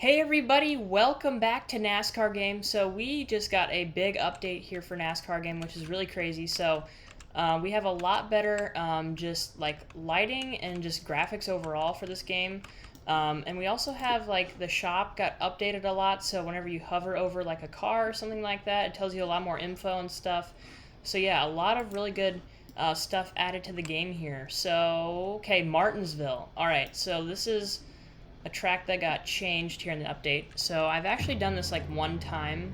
Hey everybody, welcome back to NASCAR Game. So we just got a big update here for NASCAR Game, which is really crazy. So we have a lot better just like lighting and just graphics overall for this game. And we also have like the shop got updated a lot. So whenever you hover over like a car or something like that, it tells you a lot more info and stuff. So yeah, a lot of really good stuff added to the game here. So, okay, Martinsville. All right, so this is a track that got changed here in the update. So I've actually done this like one time.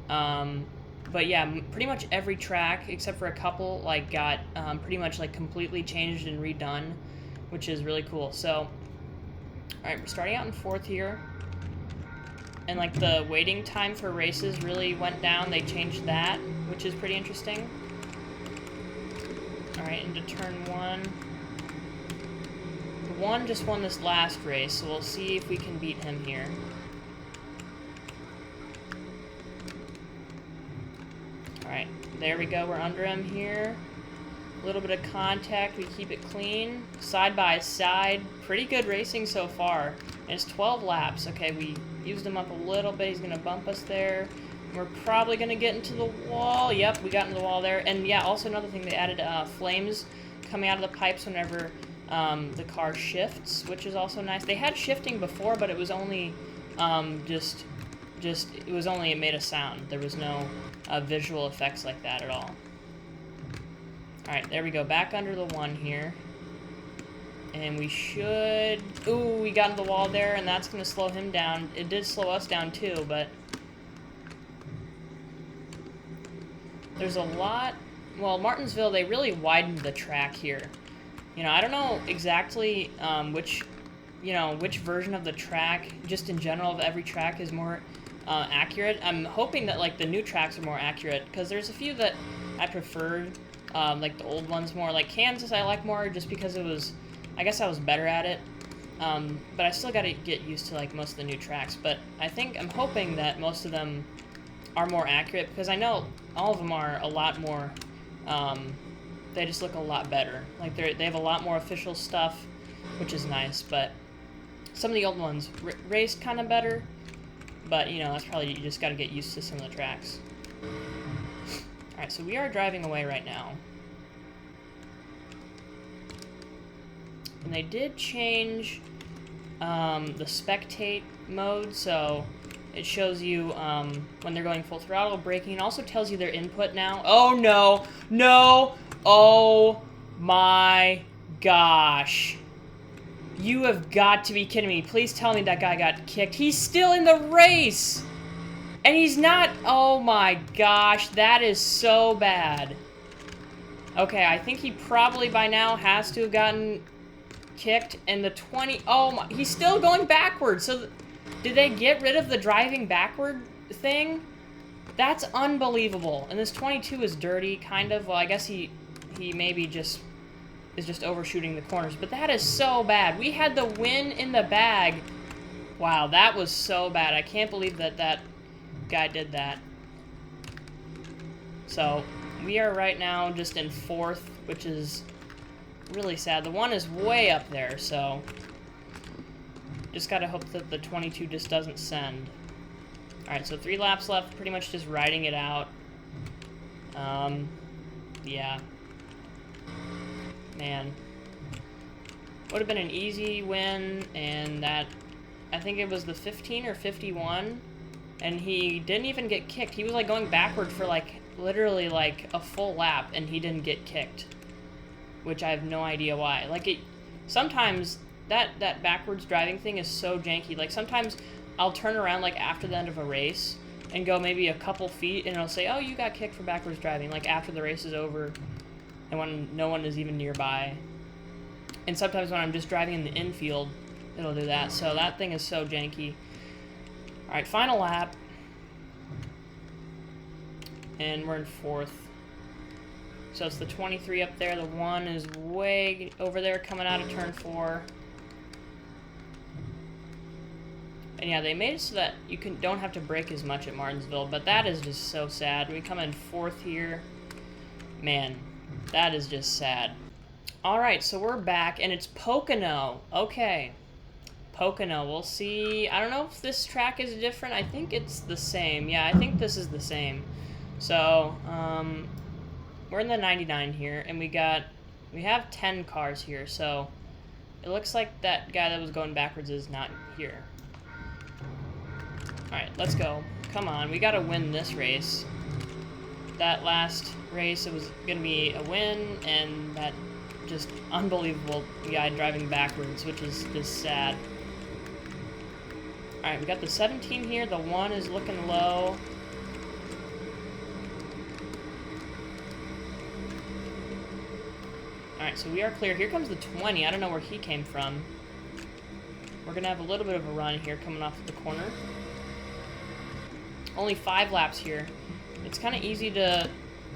But yeah, pretty much every track except for a couple like got pretty much like completely changed and redone, which is really cool. So, all right, we're starting out in fourth here. And like the waiting time for races really went down. They changed that, which is pretty interesting. All right, into turn one. One just won this last race, so we'll see if we can beat him here. Alright, there we go, we're under him here. A little bit of contact, we keep it clean. Side by side, pretty good racing so far. And it's 12 laps. Okay, we used him up a little bit, he's going to bump us there. We're probably going to get into the wall. Yep, we got into the wall there. And yeah, also another thing, they added flames coming out of the pipes whenever the car shifts, which is also nice. They had shifting before, but it was only it made a sound. There was no visual effects like that at all. Alright, there we go. Back under the one here. And we should... Ooh, we got into the wall there, and that's going to slow him down. It did slow us down too, but... There's a lot... Well, Martinsville, they really widened the track here. You know, I don't know exactly which version of the track, just in general of every track, is more accurate. I'm hoping that, like, the new tracks are more accurate, because there's a few that I preferred, like the old ones more. Like Kansas I like more just because it was, I guess I was better at it. But I still got to get used to, like, most of the new tracks. But I'm hoping that most of them are more accurate, because I know all of them are a lot more... they just look a lot better. Like, they have a lot more official stuff, which is nice, but some of the old ones raced kind of better, but, you know, that's probably, you just got to get used to some of the tracks. Alright, so we are driving away right now. And they did change the spectate mode, so it shows you when they're going full throttle, braking. It also tells you their input now. Oh, no! No! Oh my gosh. You have got to be kidding me. Please tell me that guy got kicked. He's still in the race! And he's not... Oh my gosh, that is so bad. Okay, I think he probably by now has to have gotten kicked. And the 20... Oh my... He's still going backwards. So did they get rid of the driving backward thing? That's unbelievable. And this 22 is dirty, kind of. Well, I guess he maybe is just overshooting the corners. But that is so bad. We had the win in the bag. Wow, that was so bad. I can't believe that guy did that. So, we are right now just in fourth, which is really sad. The one is way up there, so... Just gotta hope that the 22 just doesn't send. Alright, so 3 laps left, pretty much just riding it out. Yeah. Man. Would have been an easy win, and that... I think it was the 15 or 51, and he didn't even get kicked. He was, like, going backward for, like, literally, like, a full lap, and he didn't get kicked. Which I have no idea why. Like, sometimes... That backwards driving thing is so janky. Like, sometimes I'll turn around, like, after the end of a race and go maybe a couple feet, and it'll say, oh, you got kicked for backwards driving, like, after the race is over and when no one is even nearby. And sometimes when I'm just driving in the infield, it'll do that. So that thing is so janky. Alright, final lap. And we're in fourth. So it's the 23 up there. The 1 is way over there coming out of turn 4. And yeah, they made it so that you don't have to brake as much at Martinsville, but that is just so sad. We come in fourth here. Man, that is just sad. Alright, so we're back, and it's Pocono. Okay. Pocono. We'll see. I don't know if this track is different. I think it's the same. Yeah, I think this is the same. So, we're in the 99 here, and we have 10 cars here, so it looks like that guy that was going backwards is not here. Alright, let's go. Come on, we gotta win this race. That last race, it was gonna be a win, and that just unbelievable guy driving backwards, which is just sad. Alright, we got the 17 here. The 1 is looking low. Alright, so we are clear. Here comes the 20. I don't know where he came from. We're going to have a little bit of a run here coming off of the corner. Only 5 laps here. It's kind of easy to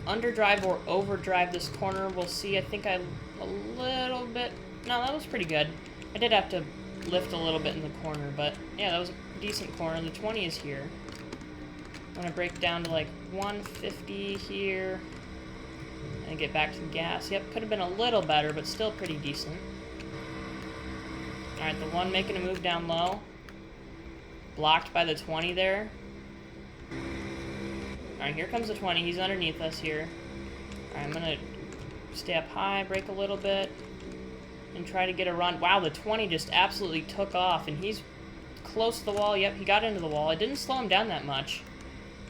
underdrive or overdrive this corner. We'll see. I think a little bit... No, that was pretty good. I did have to lift a little bit in the corner, but yeah, that was a decent corner. The 20 is here. I'm going to break down to like 150 here and get back to the gas. Yep, could have been a little better, but still pretty decent. Alright, the 1 making a move down low. Blocked by the 20 there. Alright, here comes the 20. He's underneath us here. Alright, I'm going to stay up high, brake a little bit, and try to get a run. Wow, the 20 just absolutely took off, and he's close to the wall. Yep, he got into the wall. It didn't slow him down that much.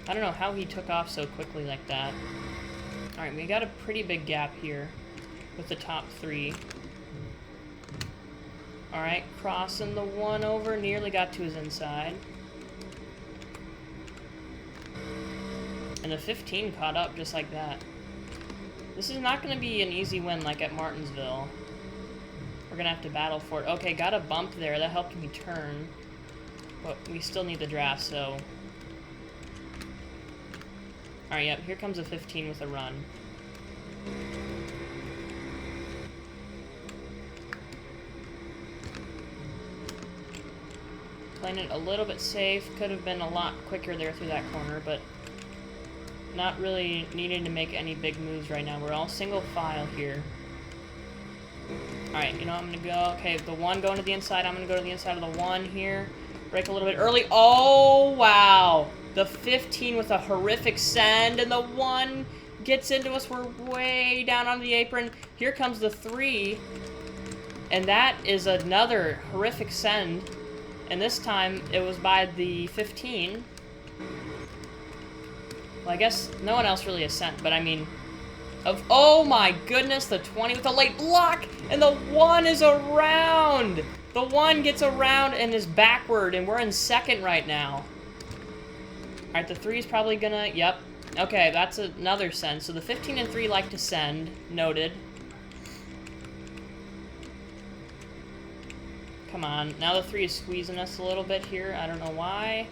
I don't know how he took off so quickly like that. Alright, we got a pretty big gap here with the top 3. Alright, crossing the 1 over, nearly got to his inside. And the 15 caught up just like that. This is not going to be an easy win like at Martinsville. We're going to have to battle for it. Okay, got a bump there. That helped me turn. But we still need the draft, so... Alright, yep, here comes a 15 with a run. Playing it a little bit safe. Could have been a lot quicker there through that corner, but not really needing to make any big moves right now. We're all single file here. Alright, you know, I'm going to go... Okay, the 1 going to the inside. I'm going to go to the inside of the 1 here. Brake a little bit early. Oh, wow! The 15 with a horrific send, and the 1 gets into us. We're way down on the apron. Here comes the 3, and that is another horrific send, and this time it was by the 15. Well, I guess no one else really has sent, but I mean... Oh my goodness, the 20 with a late block, and the 1 is around! The 1 gets around and is backward, and we're in second right now. Alright, the 3 is probably gonna... Yep. Okay, that's another send. So the 15 and 3 like to send. Noted. Come on. Now the 3 is squeezing us a little bit here. I don't know why.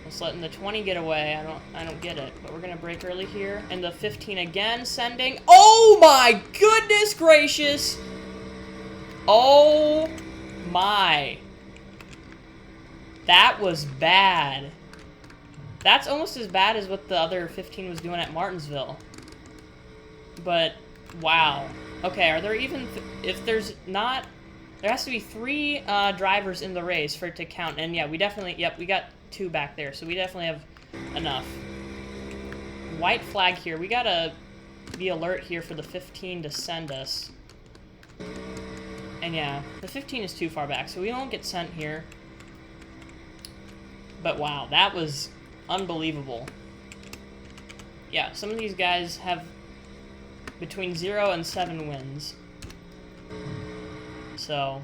Just letting the 20 get away. I don't get it. But we're gonna brake early here. And the 15 again sending. Oh my goodness gracious! Oh my. That was bad. That's almost as bad as what the other 15 was doing at Martinsville. But, wow. Okay, are there even... if there's not... There has to be 3 drivers in the race for it to count. And yeah, we definitely... Yep, we got 2 back there. So we definitely have enough. White flag here. We gotta be alert here for the 15 to send us. And yeah, the 15 is too far back. So we won't get sent here. But wow, that was... unbelievable. Yeah, some of these guys have between 0 and 7 wins. So,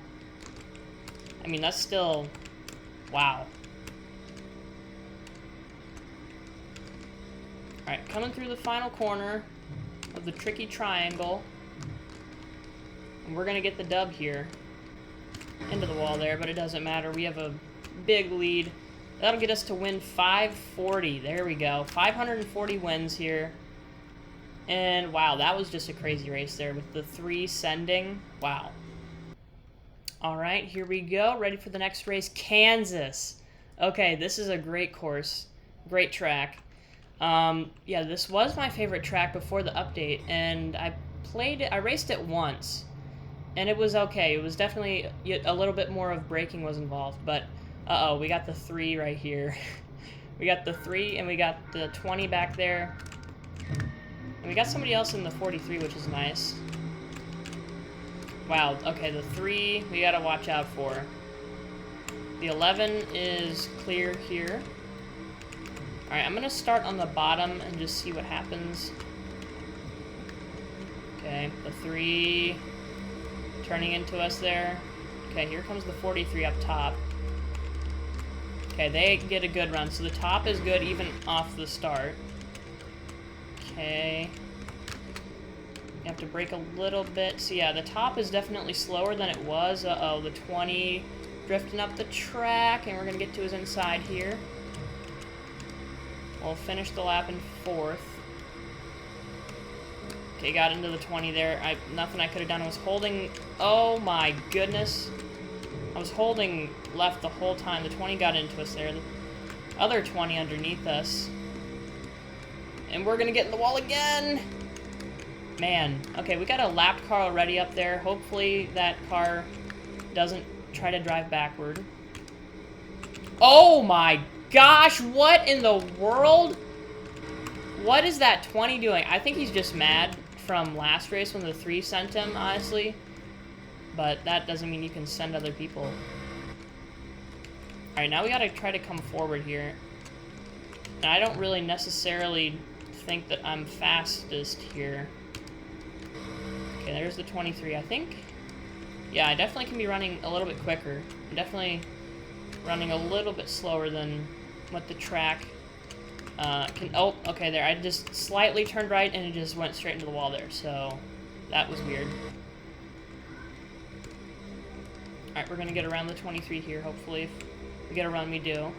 I mean, that's still... wow. Alright, coming through the final corner of the tricky triangle. And we're gonna get the dub here. Into the wall there, but it doesn't matter. We have a big lead. That'll get us to win 540. There we go. 540 wins here. And wow, that was just a crazy race there with the 3 sending. Wow. All right, here we go. Ready for the next race. Kansas. Okay, this is a great course. Great track. Yeah, this was my favorite track before the update, and I raced it once. And it was okay. It was definitely a little bit more of braking was involved, but uh-oh, we got the 3 right here. We got the 3, and we got the 20 back there. And we got somebody else in the 43, which is nice. Wow, okay, the 3 we gotta watch out for. The 11 is clear here. Alright, I'm gonna start on the bottom and just see what happens. Okay, the 3 turning into us there. Okay, here comes the 43 up top. Okay, they get a good run, so the top is good even off the start. Okay. You have to brake a little bit. So yeah, the top is definitely slower than it was. Uh-oh, the 20 drifting up the track, and we're gonna get to his inside here. We'll finish the lap in 4th. Okay, got into the 20 there. Nothing I could have done was holding... Oh my goodness. I was holding left the whole time. The 20 got into us there. The other 20 underneath us. And we're gonna get in the wall again! Man. Okay, we got a lapped car already up there. Hopefully that car doesn't try to drive backward. Oh my gosh! What in the world? What is that 20 doing? I think he's just mad from last race when the 3 sent him, honestly. But that doesn't mean you can send other people. Alright, now we gotta try to come forward here. And I don't really necessarily think that I'm fastest here. Okay, there's the 23, I think. Yeah, I definitely can be running a little bit quicker. I'm definitely running a little bit slower than what the track oh, okay, there. I just slightly turned right, and it just went straight into the wall there, so that was weird. Alright, we're gonna get around the 23 here, hopefully. If we get around, we do.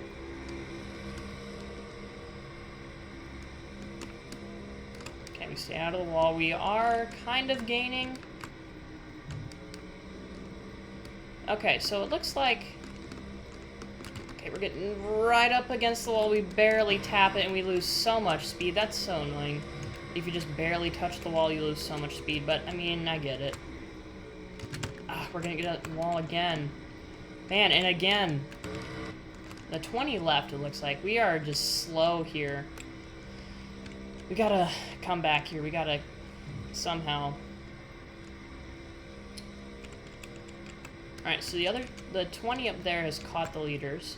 Okay, we stay out of the wall. We are kind of gaining. Okay, so it looks like... Okay, we're getting right up against the wall. We barely tap it, and we lose so much speed. That's so annoying. If you just barely touch the wall, you lose so much speed. But, I mean, I get it. Ah, we're gonna get at the wall again. Man, and again. The 20 left, it looks like. We are just slow here. We gotta come back here. We gotta somehow... Alright, so the 20 up there has caught the leaders.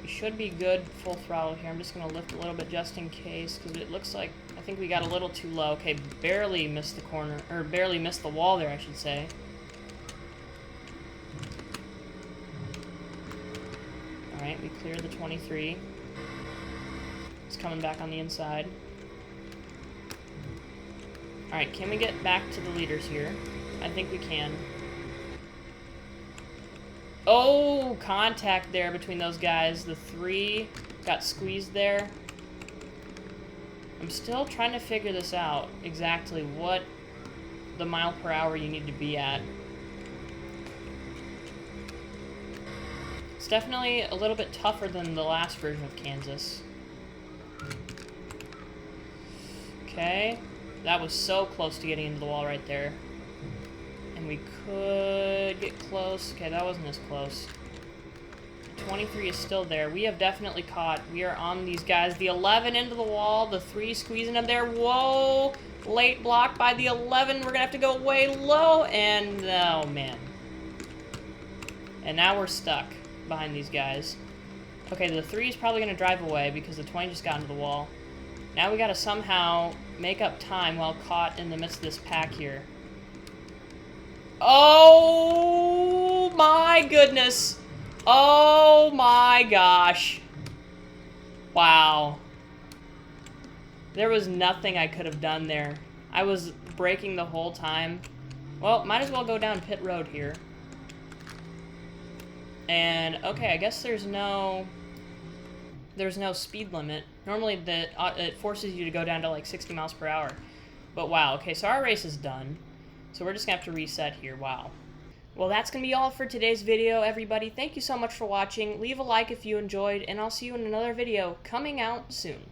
We should be good full throttle here. I'm just going to lift a little bit just in case, because it looks like, I think we got a little too low. Okay, barely missed the corner, or barely missed the wall there, I should say. Alright, we cleared the 23. It's coming back on the inside. Alright, can we get back to the leaders here? I think we can. Oh, contact there between those guys. The 3 got squeezed there. I'm still trying to figure this out, exactly what the mile per hour you need to be at. It's definitely a little bit tougher than the last version of Kansas. Okay. That was so close to getting into the wall right there. And we could get close. Okay, that wasn't as close. The 23 is still there. We have definitely caught. We are on these guys. The 11 into the wall. The 3 squeezing them there. Whoa! Late block by the 11. We're going to have to go way low. And, oh, man. And now we're stuck behind these guys. Okay, the 3 is probably going to drive away because the 20 just got into the wall. Now we got to somehow make up time while caught in the midst of this pack here. Oh my goodness. Oh my gosh. Wow. There was nothing I could have done there. I was braking the whole time. Well, might as well go down pit road here. And, okay, I guess there's no speed limit. Normally, it forces you to go down to like 60 miles per hour. But wow, okay, so our race is done. So we're just gonna have to reset here, wow. Well, that's gonna be all for today's video, everybody. Thank you so much for watching. Leave a like if you enjoyed, and I'll see you in another video coming out soon.